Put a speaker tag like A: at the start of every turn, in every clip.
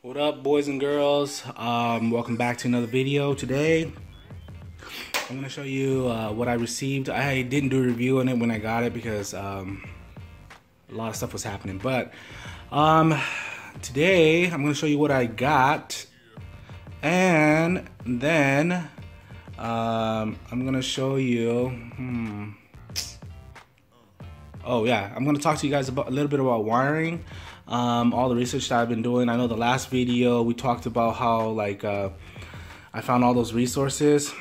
A: What up, boys and girls? Welcome back to another video. Today I'm gonna show you what I received. I didn't do a review on it when I got it because a lot of stuff was happening, but today I'm gonna show you what I got, and then I'm gonna show you oh yeah, I'm gonna talk to you guys about a little bit about wiring, all the research that I've been doing. I know the last video we talked about how I found all those resources.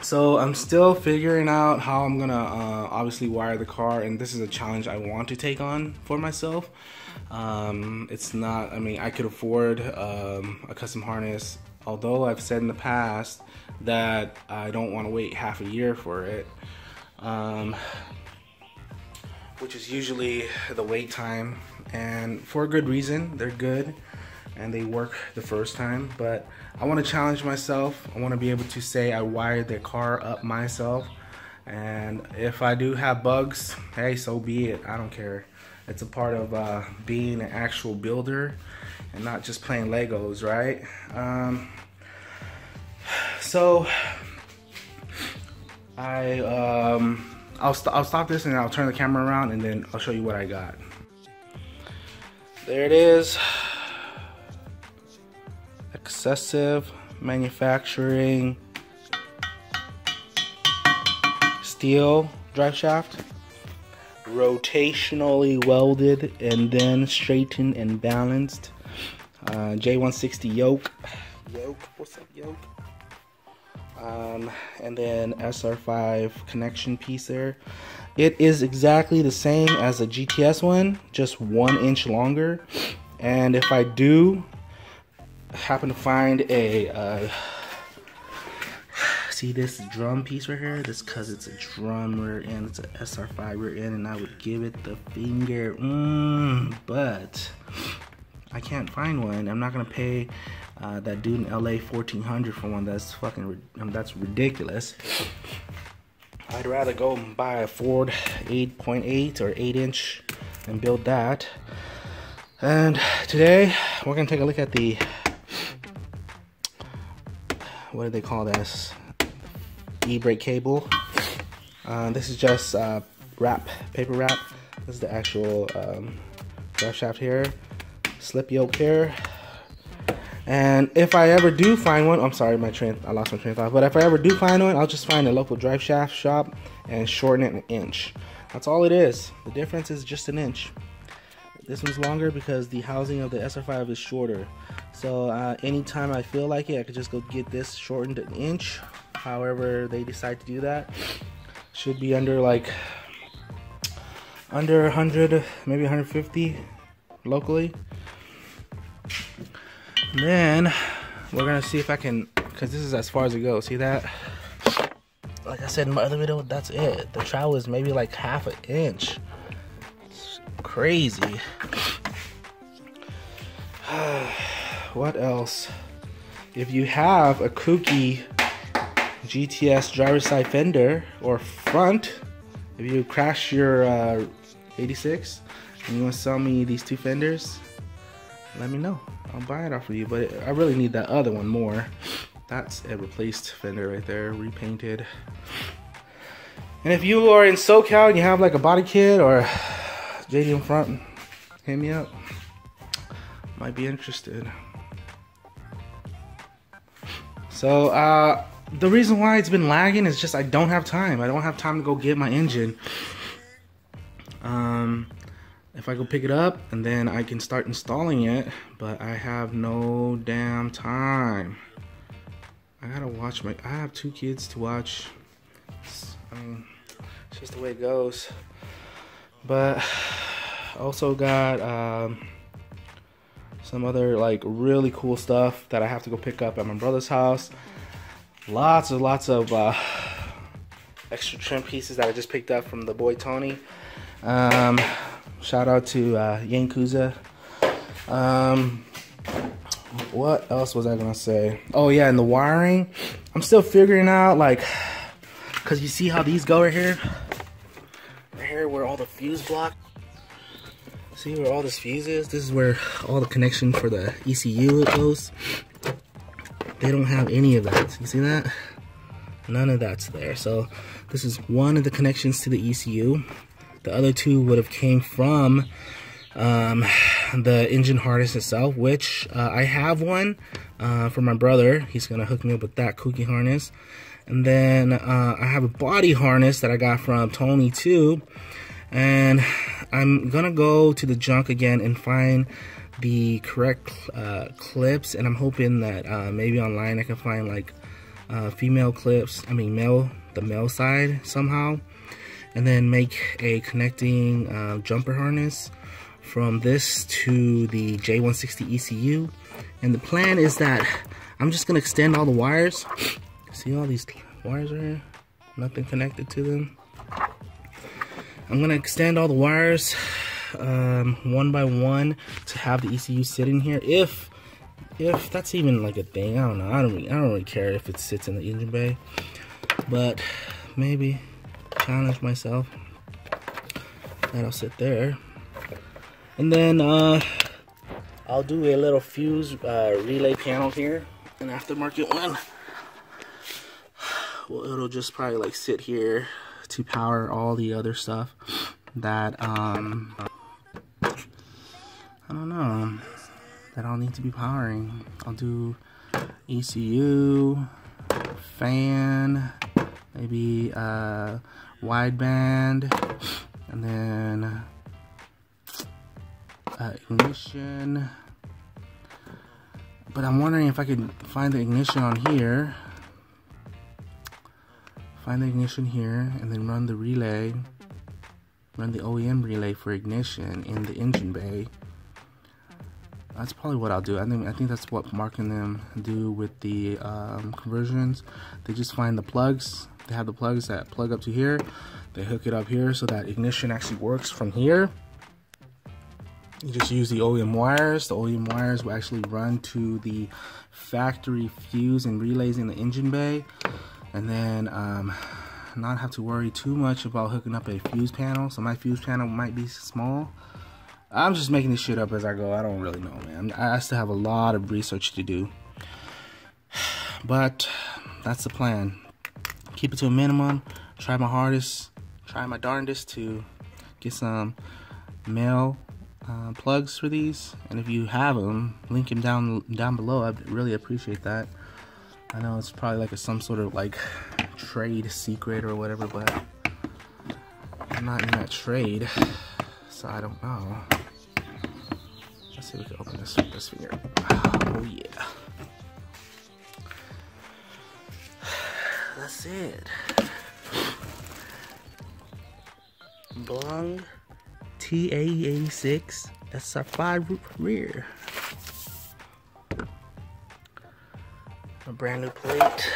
A: So I'm still figuring out how I'm gonna obviously wire the car, and this is a challenge I want to take on for myself. It's not, I mean, I could afford a custom harness, although I've said in the past that I don't want to wait half a year for it. Which is usually the wait time, and for a good reason. They're good and they work the first time, but I want to challenge myself. I want to be able to say I wired the car up myself, and if I do have bugs, hey, so be it. I don't care. It's a part of being an actual builder and not just playing Legos, right? So I'll stop this and I'll turn the camera around and then I'll show you what I got. There it is. Excessive manufacturing steel drive shaft, rotationally welded and then straightened and balanced. J160 yoke. What's up, yoke? And then SR5 connection piece there. It is exactly the same as a GTS one, just 1 inch longer. And if I do happen to find a see this drum piece right here, this cause it's a drum rear end, it's an SR5 rear end, and I would give it the finger, but I can't find one. I'm not gonna pay that dude in LA $1,400 for one. That's fucking that's ridiculous. I'd rather go and buy a Ford 8.8 or 8-inch and build that. And today we're gonna take a look at the, what do they call this? E-brake cable. This is just paper wrap. This is the actual drive shaft here. Slip yoke here. And if I ever do find one, I'm sorry, I lost my train of thought. But if I ever do find one, I'll just find a local drive shaft shop and shorten it 1 inch. That's all it is. The difference is just 1 inch. This one's longer because the housing of the SR5 is shorter. So anytime I feel like it, I could just go get this shortened 1 inch. However they decide to do that. Should be under under 100, maybe 150 locally. And then we're gonna see if I can, because this is as far as it goes. See that? Like I said in my other video, that's it. The trowel is maybe like half 1 inch. It's crazy. What else? If you have a kooky GTS driver's side fender or front, if you crash your 86 and you want to sell me these 2 fenders, let me know. I'll buy it off of you, but I really need that other one more. That's a replaced fender right there, repainted. And if you are in SoCal and you have like a body kit or JDM front, hit me up. Might be interested. So the reason why it's been lagging is just I don't have time. I don't have time to go get my engine. If I go pick it up and then I can start installing it, but I have no damn time. I gotta watch I have 2 kids to watch. I mean, it's just the way it goes. But also got some other like really cool stuff that I have to go pick up at my brother's house. Lots of extra trim pieces that I just picked up from the boy Tony. Shout out to Yankuza. What else was I gonna say? Oh yeah, and the wiring, I'm still figuring out, like, cause you see how these go right here where all the fuse block. See where all this fuse is? This is where all the connection for the ECU goes. They don't have any of that. You see that? None of that's there. So this is one of the connections to the ECU. The other two would have came from the engine harness itself, which I have one for my brother. He's gonna hook me up with that kooky harness. And then I have a body harness that I got from Tony too. And I'm gonna go to the junk again and find the correct clips, and I'm hoping that maybe online I can find like female clips, the male side somehow, and then make a connecting jumper harness from this to the J160 ECU. And the plan is that I'm just gonna extend all the wires. See all these wires right here? Nothing connected to them. I'm gonna extend all the wires one by one to have the ECU sitting here. If that's even like a thing, I don't know. I don't really care if it sits in the engine bay, but maybe challenge myself that'll sit there. And then I'll do a little fuse relay panel here, an aftermarket one. Well, it'll just probably like sit here to power all the other stuff that I don't know, that I'll need to be powering. I'll do ECU, fan, maybe wideband, and then ignition. But I'm wondering if I could find the ignition on here. Find the ignition here, and then run the relay, run the OEM relay for ignition in the engine bay. That's probably what I'll do. I think that's what Mark and them do with the conversions. They just find the plugs. They have the plugs that plug up to here. They hook it up here so that ignition actually works from here. You just use the OEM wires. The OEM wires will actually run to the factory fuse and relays in the engine bay. And then not have to worry too much about hooking up a fuse panel. So my fuse panel might be small. I'm just making this shit up as I go. I don't really know, man. I still have a lot of research to do. But that's the plan. Keep it to a minimum. Try my hardest. Try my darndest to get some male plugs for these. And if you have them, link them down below. I'd really appreciate that. I know it's probably like some sort of like trade secret or whatever, but I'm not in that trade, so I don't know. Let's see if we can open this with this finger. Oh yeah. That's it. Blung AE86 SR5 rear. A brand new plate.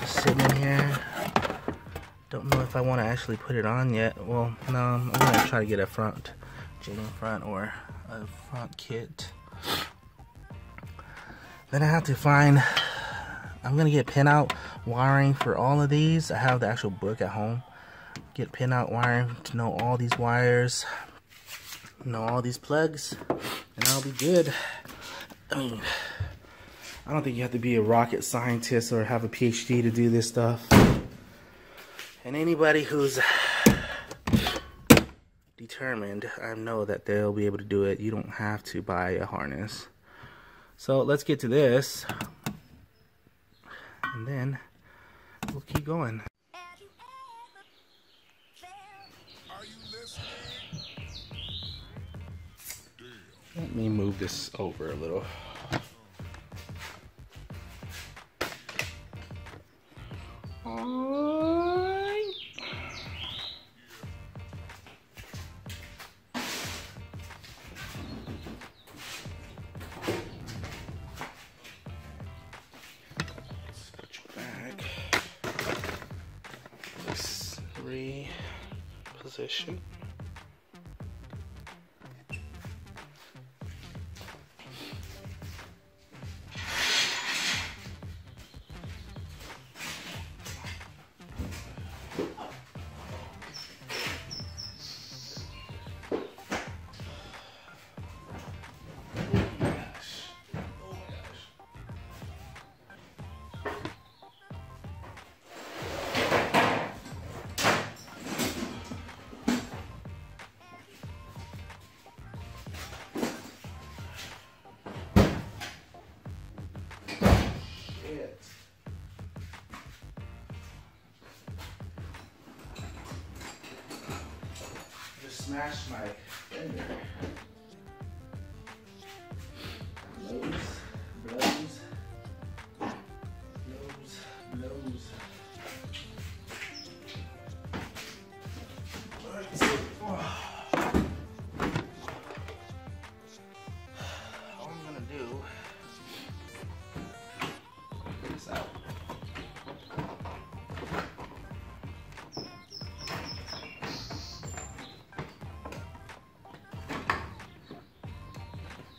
A: Just sitting in here. Don't know if I want to actually put it on yet. Well, no, I'm gonna try to get a front jigging front or a front kit. Then I have to find, I'm gonna get pinout wiring for all of these. I have the actual book at home. Get pinout wiring to know all these wires, know all these plugs, and I'll be good. I mean, I don't think you have to be a rocket scientist or have a PhD to do this stuff. And anybody who's determined, I know that they'll be able to do it. You don't have to buy a harness. So let's get to this, and then we'll keep going. Let me move this over a little. Position. it. Just smashed my finger. Blows, blows, blows, blows. Let's see. All I'm gonna do, figure this out.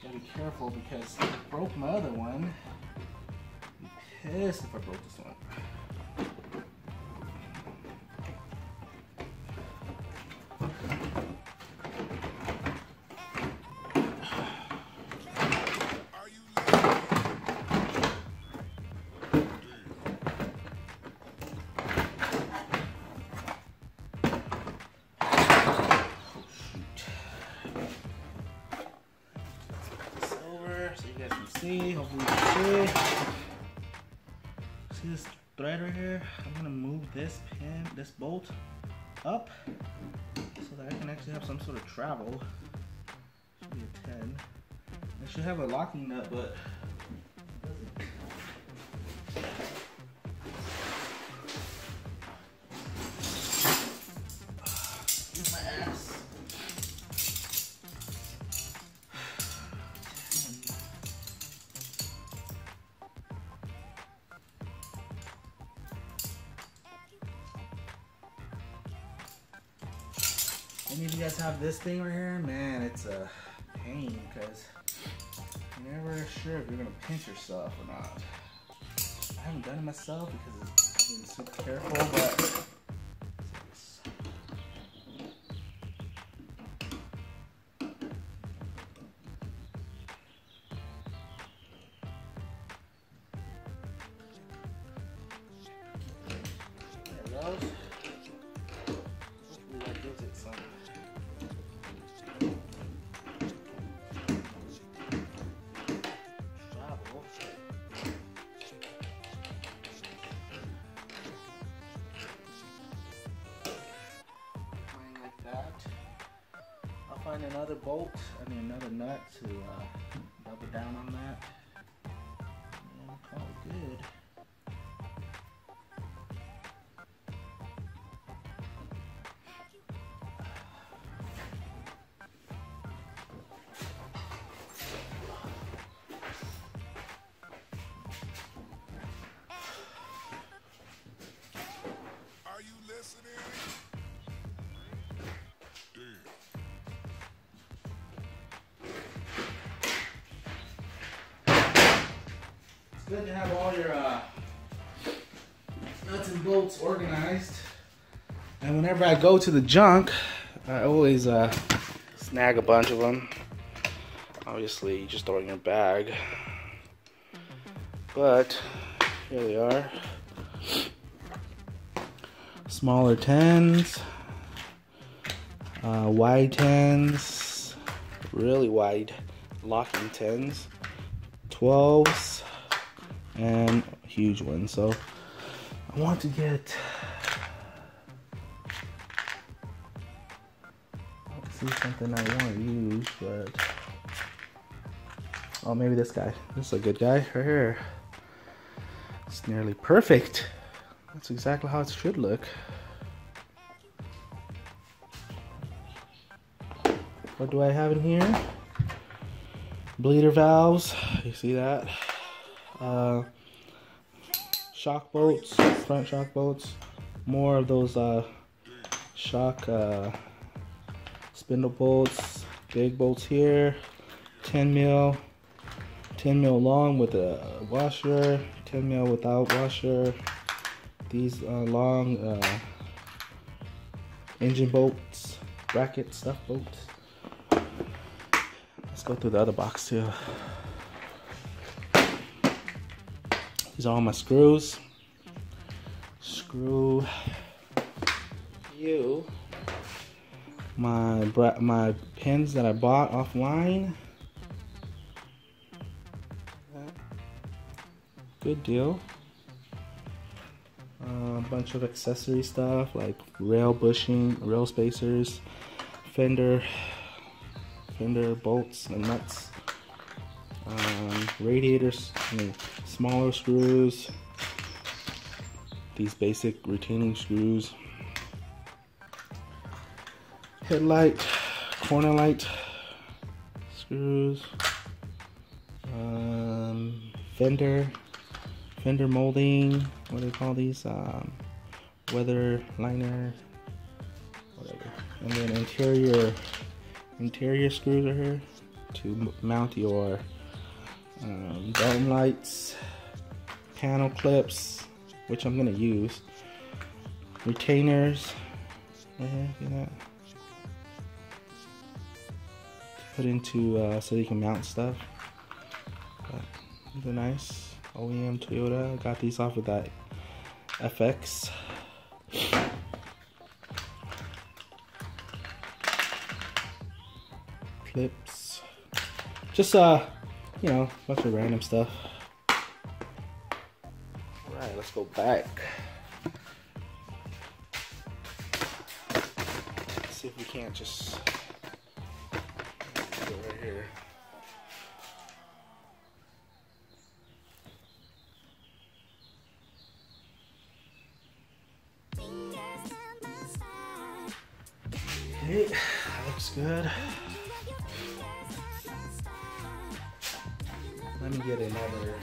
A: Gotta be careful because I broke my other one. I'd be pissed if I broke this one. See, hopefully you can see this thread right here. I'm gonna move this pin, this bolt up so that I can actually have some sort of travel. Should be a 10. It should have a locking nut, but it doesn't. Here's my ass. Any of you guys have this thing right here? Man, it's a pain because you're never sure if you're gonna pinch yourself or not. I haven't done it myself because I've been super careful, but there it goes. Hopefully that gives it some. I'll find another bolt, another nut to double down on that. And I'll call it good.
B: Are you listening?
A: It's good to have all your nuts and bolts organized. And whenever I go to the junk, I always snag a bunch of them. Obviously, you just throw it in your bag. But here they are. Smaller 10s, wide 10s, really wide locking 10s, 12s, and huge ones. So I want to get, let's see something I want to use, but oh, maybe this guy. This is a good guy right here. It's nearly perfect. That's exactly how it should look. What do I have in here? Bleeder valves. You see that? Shock bolts, front shock bolts. More of those shock spindle bolts. Big bolts here. 10 mil long with a washer. 10 mil without washer. These long engine bolts, bracket stuff bolts. Let's go through the other box too. These are all my screws. Screw you. My pins that I bought offline. good deal. A bunch of accessory stuff like rail bushing, rail spacers, fender bolts and nuts, radiators, smaller screws, these basic retaining screws, headlight, corner light screws, fender molding, what do they call these, weather liner, whatever, and then interior screws are here to mount your dome lights, panel clips, which I'm gonna use, retainers right here, see that? Put into so you can mount stuff. But these are nice. OEM Toyota. I got these off of that FX. Clips. Just you know, a bunch of random stuff. Alright, let's go back. Let's see if we can't just go right here. Okay, that looks good. Let me get another.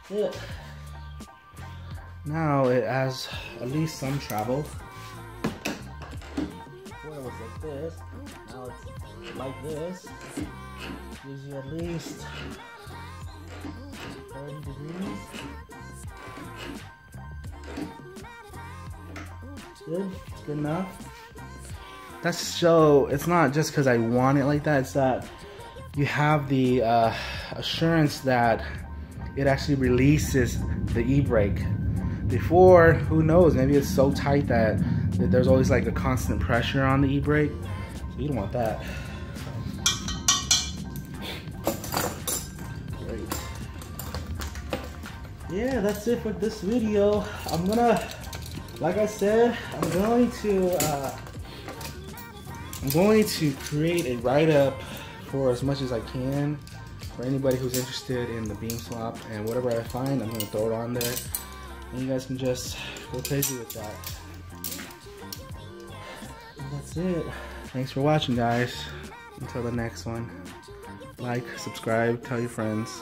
A: Yeah. Now it has at least some travel. Before it was like this, now it's like this. Gives you at least 30 degrees. Good, it's good enough. That's so, it's not just because I want it like that, it's that you have the assurance that it actually releases the e-brake. Before, who knows, maybe it's so tight that there's always like a constant pressure on the e-brake. So you don't want that. Great. Yeah, that's it for this video. I'm gonna, like I said, I'm going to create a write-up for as much as I can. For anybody who's interested in the beam swap, and whatever I find, I'm going to throw it on there. And you guys can just go crazy with that. And that's it. Thanks for watching, guys. Until the next one. Like, subscribe, tell your friends.